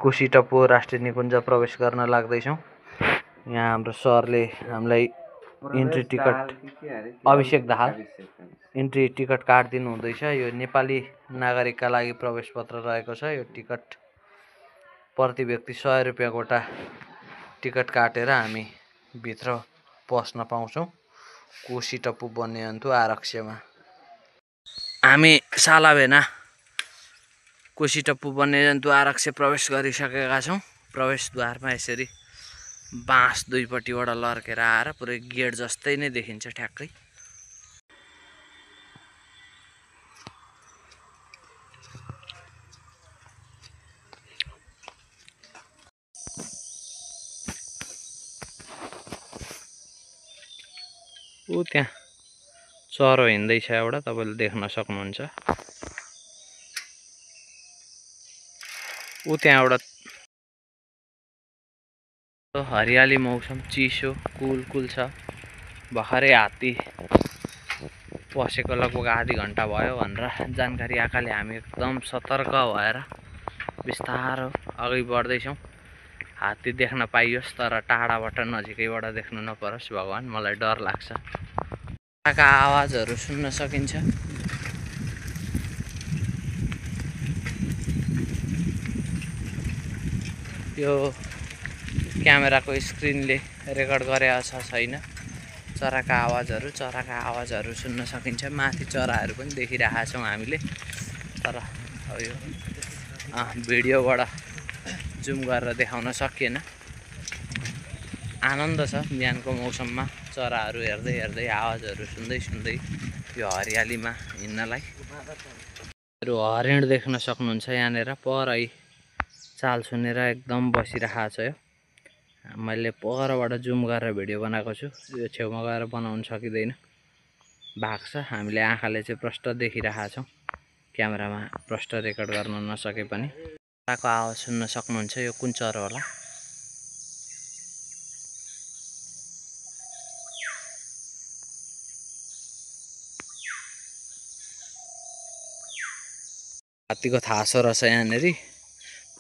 कोशी टप्पू राष्ट्रिय निकुञ्ज प्रवेश गर्न लाग्दैछौँ। यहाँ हाम्रो सरले हामीलाई इन्ट्री टिकट अभिषेक दाहाल इन्ट्री टिकट काटिदिनु हुँदैछ। यो नेपाली नागरिकका लागि प्रवेश पत्र रहेको छ। यो टिकट प्रति व्यक्ति 100 रुपियाँ गोटा टिकट काटेर हामी भित्र पस्न पाउँछौँ कोशी टप्पू वन्यजन्तु आरक्षमा। हामी सालाभेना कोशी टप्पू वन्यजन्तु आरक्ष प्रवेश गरिसकेका छौँ। प्रवेशद्वारमा यसरी बाँस दुईपट्टिबाट लर्केर आएर पुरै गेट जस्तै नै देखिन्छ ठ्याक्कै। ऊ त्यहाँ चरो हिँड्दैछ एउटा, तपाईँले देख्न सक्नुहुन्छ। ऊ त्यहाँ एउटा हरियाली मौसम, चिसो कुल छ। भर्खरै हात्ती पसेको लगभग आधी घन्टा भयो भनेर जानकारी आएकाले हामी एकदम सतर्क भएर बिस्तारो अगाडि बढ्दैछौँ। हात्ती देख्न पाइयोस् तर टाढाबाट नजिकैबाट देख्नु नपरोस् भगवान्, मलाई डर लाग्छ। का आवाजहरू सुन्न सकिन्छ। यो क्यामेराको स्क्रिनले रेकर्ड गरेको छ छैन। चराका आवाजहरू सुन्न सकिन्छ। माथि चराहरू पनि देखिरहेका छौँ हामीले, तर यो भिडियोबाट जुम गरेर देखाउन सकिएन। आनन्द छ बिहानको मौसममा चराहरू हेर्दै हेर्दै आवाजहरू सुन्दै यो हरियालीमा हिँड्नलाई। हरिण देख्न सक्नुहुन्छ यहाँनिर, परै चाल सुनेर एकदम बसिरहेको छ। यो मैले परबाट जुम गरेर भिडियो बनाएको छु, यो छेउमा गएर बनाउन सकिँदैन, भाग्छ। हामीले आँखाले चाहिँ प्रष्ट देखिरहेका छौँ, क्यामेरामा प्रष्ट रेकर्ड गर्न नसके पनि। चराको आवाज सुन्न सक्नुहुन्छ। यो कुन चरो होला? हात्तीको थासो रहेछ यहाँनिर।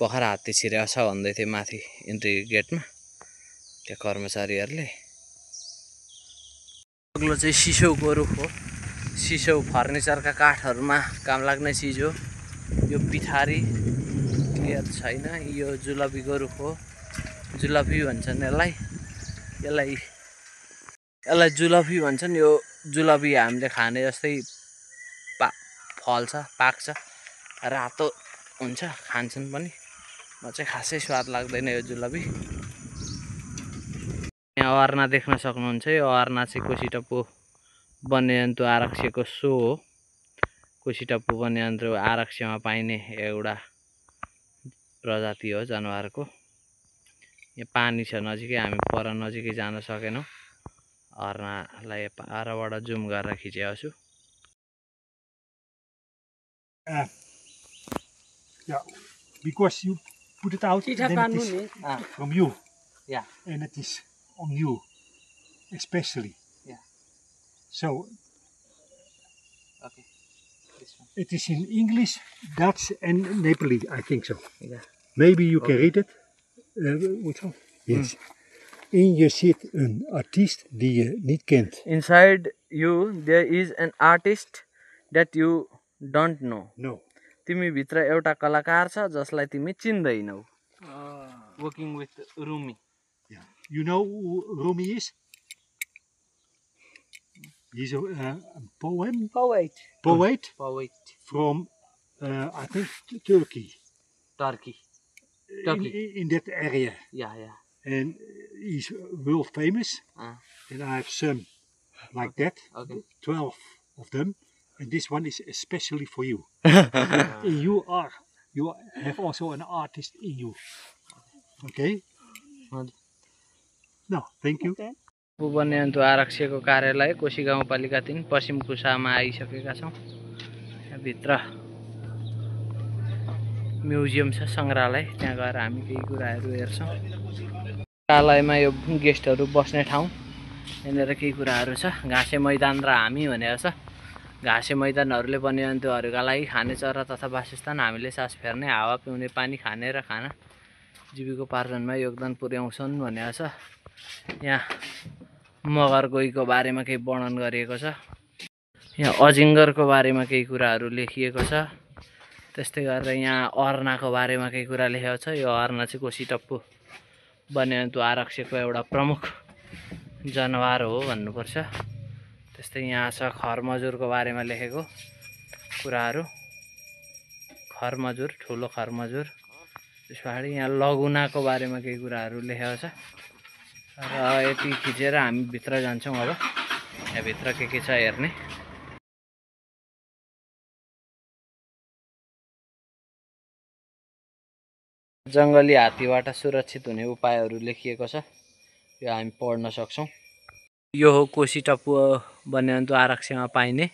भर्खर हात्ती छिरेको छ भन्दै थियो माथि इन्ट्री गेटमा त्यहाँ कर्मचारीहरूले। अग्लो चाहिँ सिसौको रुख हो। सिसौ फर्निचरका काठहरूमा काम लाग्ने चिज हो। यो पिथारी क्लियर छैन। यो जुलपीको रुख हो। जुलपी भन्छन् यसलाई जुलपी भन्छन्। यो जुलपी हामीले खाने जस्तै फल्छ, पाक्छ, रातो हुन्छ, खान्छन् पनि। म चाहिँ खासै स्वाद लाग्दैन यो जुलपी। यहाँ अर्ना देख्न सक्नुहुन्छ। यो अर्ना चाहिँ कोशी टप्पू वन्यजन्तु आरक्षको सो हो। कोशी टप्पू वन्यजन्तु आरक्षमा पाइने एउटा प्रजाति हो जनावरको। यहाँ पानी छ नजिकै, हामी पर नजिकै जान सकेनौँ। अर्नालाई पारबाट जुम गरेर खिचेको छु। Yeah, because you put it out, then it is from you. Yeah. And it is on you, especially. Yeah. So. Okay. This one. It is in English, Dutch, and Nepali, I think so. Yeah. Maybe you can read it. Which one? Yes. In je zit een artiest die je niet kent. Inside you there is an artist that you don't know. No. तिमी भित्र एउटा कलाकार छ जसलाई तिमी चिन्दैनौ। Working with Rumi. Yeah. You know who Rumi is? He's a poet from I think Turkey. In that area. Yeah. And he's world famous. And I have some like that. Okay. 12 of them. And this one is especially for you. You have also an artist in you. Okay? No, thank you. वन्यजन्तु आरक्षको कार्यालय कोशी गाउँपालिका 3 पश्चिम Kusama आइसकेका छौँ। भित्र museum छ, सङ्ग्रहालय। त्यहाँ गएर हामी केही कुराहरू हेर्छौँ। सङ्ग्रहालयमा यो गेस्टहरू बस्ने ठाउँ। यहाँनिर केही कुराहरू छ। घाँसे मैदान र हामी भनेको छ। घाँसे मैदानहरूले वन्यजन्तुहरूका लागि खाने चरा तथा वासस्थान, हामीले सास फेर्ने, हावा पिउने, पानी खाने र खाना जीविकोपार्जनमा योगदान पुर्याउँछन् भनेको छ। यहाँ मगर गइको बारेमा केही वर्णन गरिएको छ। यहाँ अजिङ्गरको बारेमा केही कुराहरू लेखिएको छ। त्यस्तै गरेर यहाँ अर्नाको बारेमा केही कुरा लेखेको छ। यो अर्ना चाहिँ कोसीटप्पु वन्यजन्तु आरक्षको एउटा प्रमुख जनावर हो भन्नुपर्छ। त्यस्तै यहाँ छ खरमजुरको बारेमा लेखेको कुराहरू। खरमजुर, ठुलो खरमजुर। त्यस पछाडि यहाँ लगुनाको बारेमा केही कुराहरू लेखेको छ। र यति खिचेर हामी भित्र जान्छौँ। अब यहाँभित्र के छ हेर्ने। जङ्गली हात्तीबाट सुरक्षित हुने उपायहरू लेखिएको छ। यो हामी पढ्न सक्छौँ। यो हो कोसीटप्पु वन्यजन्तु आरक्षमा पाइने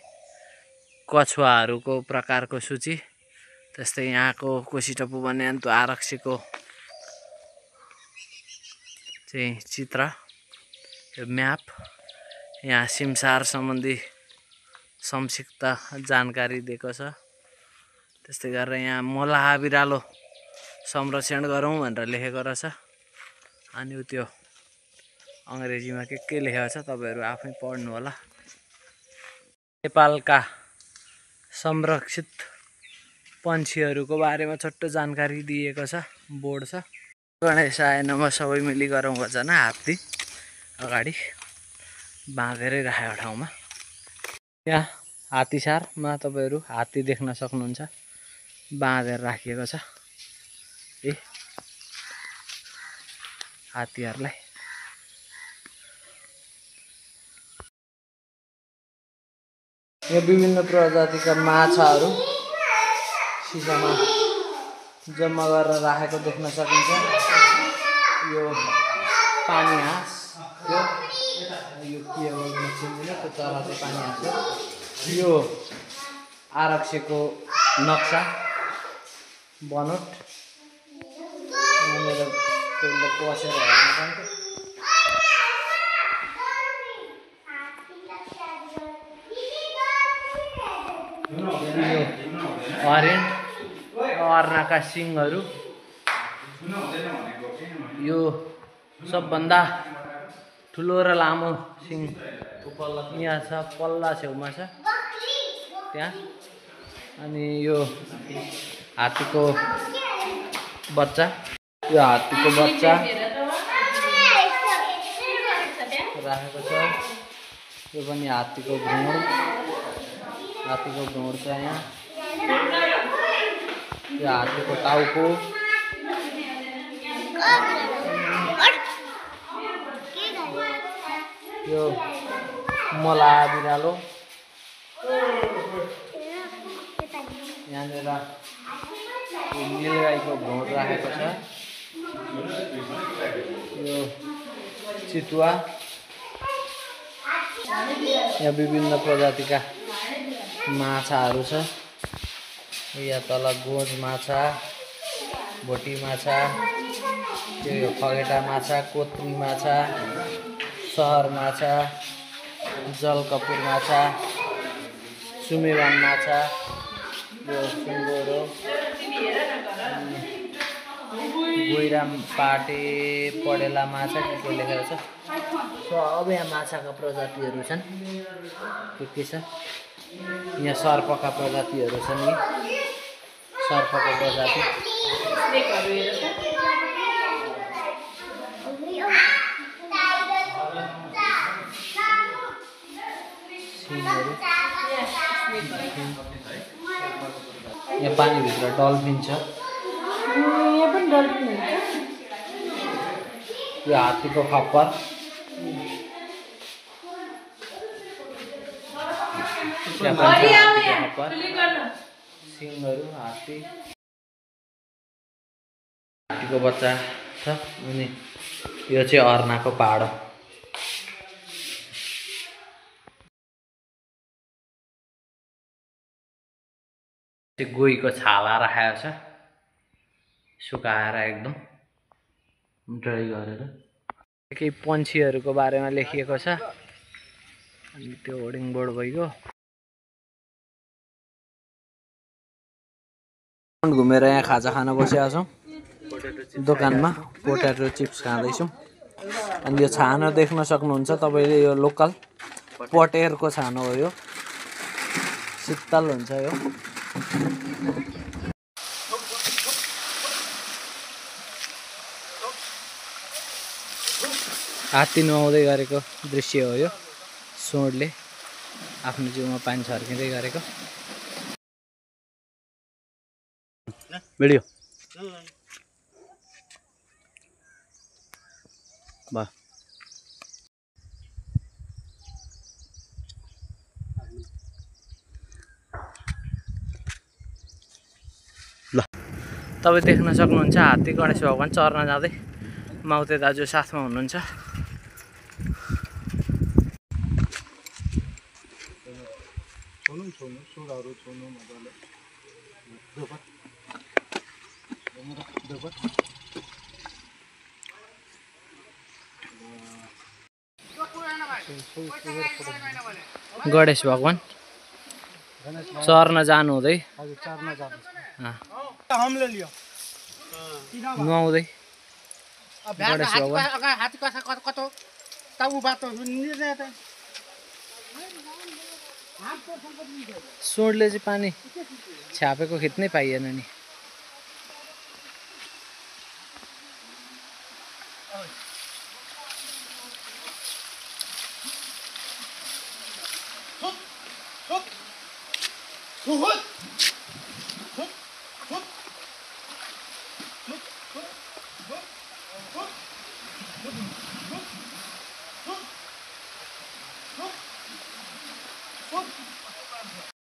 कछुवाहरूको प्रकारको सूची। त्यस्तै यहाँको कोसीटप्पु वन्यजन्तु आरक्षको चाहिँ चित्र, यो म्याप। यहाँ सिमसार सम्बन्धी संक्षिप्त जानकारी दिएको छ। त्यस्तै गरेर यहाँ मलाह बिरालो संरक्षण गरौँ भनेर लेखेको रहेछ। अनि त्यो अङ्ग्रेजीमा के लेखेको छ तपाईँहरू आफै पढ्नु होला। नेपालका संरक्षित पन्छीहरूको बारेमा छोटो जानकारी दिएको छ, बोर्ड छ। गणेशाय नमः सबै मिली गरौँ भजन। हात्ती अगाडि बाँधेरै राखेको ठाउँमा। यहाँ हात्तीसारमा तपाईँहरू हात्ती देख्न सक्नुहुन्छ, बाँधेर राखिएको छ। हात्तीहरूलाई यहाँ विभिन्न प्रजातिका माछाहरू सिसामा जम्मा गरेर राखेको देख्न सकिन्छ। यो पानी हाँस, यो के हो चिन्दिनँ, त्यो चरा चाहिँ पानी हाँस हो। यो आरक्षको नक्सा बनोट यहाँनिर बसेर हेर्न पाइन्छ। हरिण, अर्नाका सिङहरू, यो सबभन्दा ठुलो र लामो सिङ यहाँ छ, पल्ला छेउमा छ त्यहाँ। अनि यो हात्तीको बच्चा, यो हात्तीको बच्चा राखेको छ। यो पनि हात्तीको भ्रूण, हात्तीको भ्रूण छ यहाँ। यो हात्तीको टाउको, यो मलाह बिरालो, यहाँनिर नीलगाईको भ्रूण राखेको छ। यो चितुवा, यहाँ विभिन्न प्रजातिका माछाहरू छ। यहाँ तल गोज माछा, भोटी माछा, यो खगेटा माछा, कोत्री माछा, सहर माछा, जलकपुर माछा, सुमेवान माछा, यो सुँगुरो, गोइराम पाटे पडेला माछा के लेखेको छ। अब यहाँ माछाका प्रजातिहरू छन्, के छ। यहाँ सर्पका प्रजातिहरू छन्। यी सर्पको प्रजाति सिङहरू। यहाँ पानीभित्र डल्फिन छ। यो हात्तीको खप्पर, सिङहरू, हात्तीको बच्चा छ। अनि यो चाहिँ अर्नाको पाडो। गोहीको छाला राखेको छ, सुकाएर एकदम ड्राई गरेर। केही पन्छीहरूको बारेमा लेखिएको छ। अनि त्यो होर्डिङ बोर्ड भइगयो। घुमेर यहाँ खाजा खान बसेका छौँ। दोकानमा पोटेटो चिप्स खाँदैछौँ। अनि यो छानो देख्न सक्नुहुन्छ तपाईँले, यो लोकल पटेरको छानो हो यो, शीतल हुन्छ यो। हात्ती नुहाउँदै गरेको दृश्य हो यो, सुँडले आफ्नो जिउमा पानी छर्किँदै गरेको भिडियो भयो। ल तपाईँ देख्न सक्नुहुन्छ हात्ती गणेश भगवान चर्न जाँदै माउते दाजु साथमा हुनुहुन्छ। गणेश भगवान चर्न जानु हुँदै नुहाउँदै गणेश भगवान। सुँडले चाहिँ पानी छ्यापेको खिच्नै पाइएन नि।